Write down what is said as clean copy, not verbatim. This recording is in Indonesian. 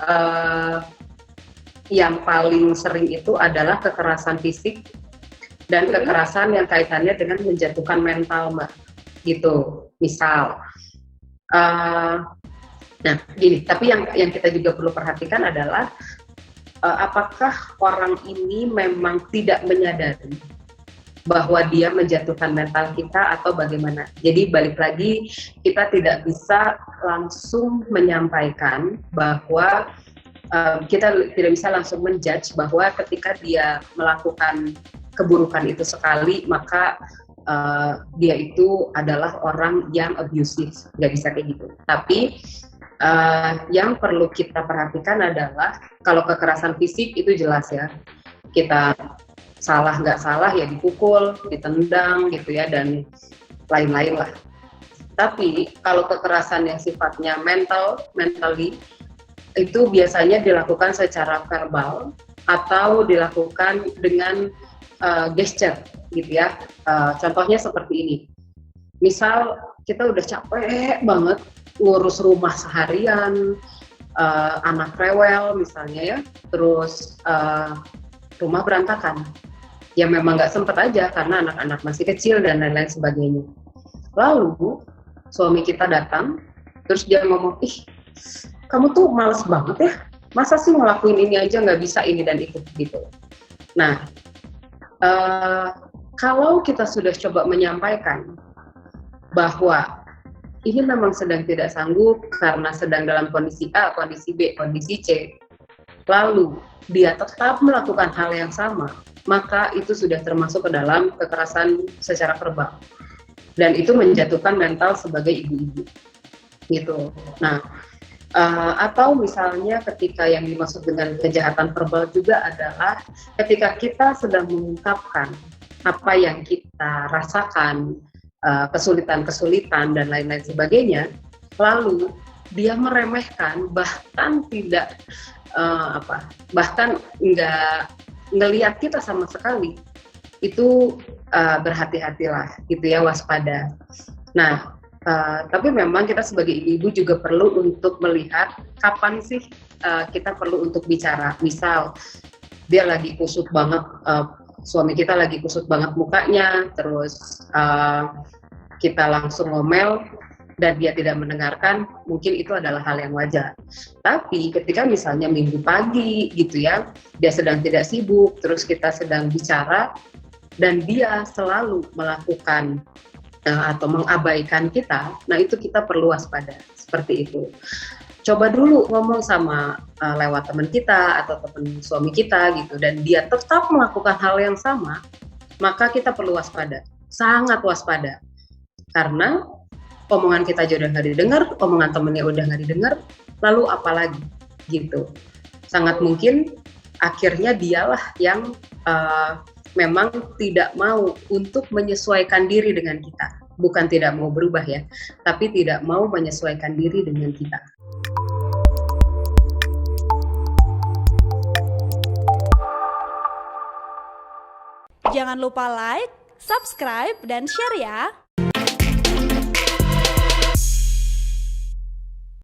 uh, yang paling sering itu adalah kekerasan fisik dan kekerasan yang kaitannya dengan menjatuhkan mental, Mbak. Gitu. Misal, uh, nah gini. Tapi yang kita juga perlu perhatikan adalah apakah orang ini memang tidak menyadari bahwa dia menjatuhkan mental kita atau bagaimana. Jadi balik lagi, kita tidak bisa langsung menyampaikan bahwa kita tidak bisa langsung menjudge bahwa ketika dia melakukan keburukan itu sekali, maka dia itu adalah orang yang abusive. Nggak bisa kayak gitu. Tapi yang perlu kita perhatikan adalah kalau kekerasan fisik itu jelas ya, kita salah nggak salah ya dipukul, ditendang gitu ya, dan lain-lain lah. Tapi kalau kekerasan yang sifatnya mentally itu biasanya dilakukan secara verbal atau dilakukan dengan gesture gitu ya. Contohnya seperti ini. Misal kita udah capek banget ngurus rumah seharian, anak rewel misalnya ya, terus rumah berantakan. Ya memang nggak sempet aja karena anak-anak masih kecil dan lain-lain sebagainya. Lalu suami kita datang, terus dia ngomong, ih kamu tuh males banget ya, masa sih ngelakuin ini aja nggak bisa ini dan itu gitu. Nah, kalau kita sudah coba menyampaikan bahwa ini memang sedang tidak sanggup karena sedang dalam kondisi A, kondisi B, kondisi C, lalu dia tetap melakukan hal yang sama, maka itu sudah termasuk ke dalam kekerasan secara verbal. Dan itu menjatuhkan mental sebagai ibu-ibu. Gitu. Nah, atau misalnya ketika yang dimaksud dengan kejahatan verbal juga adalah ketika kita sedang mengungkapkan apa yang kita rasakan, kesulitan-kesulitan dan lain-lain sebagainya, lalu dia meremehkan, bahkan tidak bahkan nggak ngelihat kita sama sekali, itu berhati-hatilah gitu ya, waspada. Nah, tapi memang kita sebagai ibu juga perlu untuk melihat kapan sih kita perlu untuk bicara. Misal dia lagi kusut banget, suami kita lagi kusut banget mukanya, terus kita langsung ngomel dan dia tidak mendengarkan, mungkin itu adalah hal yang wajar. Tapi ketika misalnya minggu pagi gitu ya, dia sedang tidak sibuk, terus kita sedang bicara, dan dia selalu melakukan atau mengabaikan kita, nah itu kita perlu waspada, seperti itu. Coba dulu ngomong sama lewat teman kita atau teman suami kita gitu, dan dia tetap melakukan hal yang sama, maka kita perlu waspada, sangat waspada. Karena omongan kita aja udah nggak didengar, omongan temennya udah nggak didengar, lalu apalagi gitu. Sangat mungkin akhirnya dialah yang memang tidak mau untuk menyesuaikan diri dengan kita. Bukan tidak mau berubah ya, tapi tidak mau menyesuaikan diri dengan kita. Jangan lupa like, subscribe, dan share ya!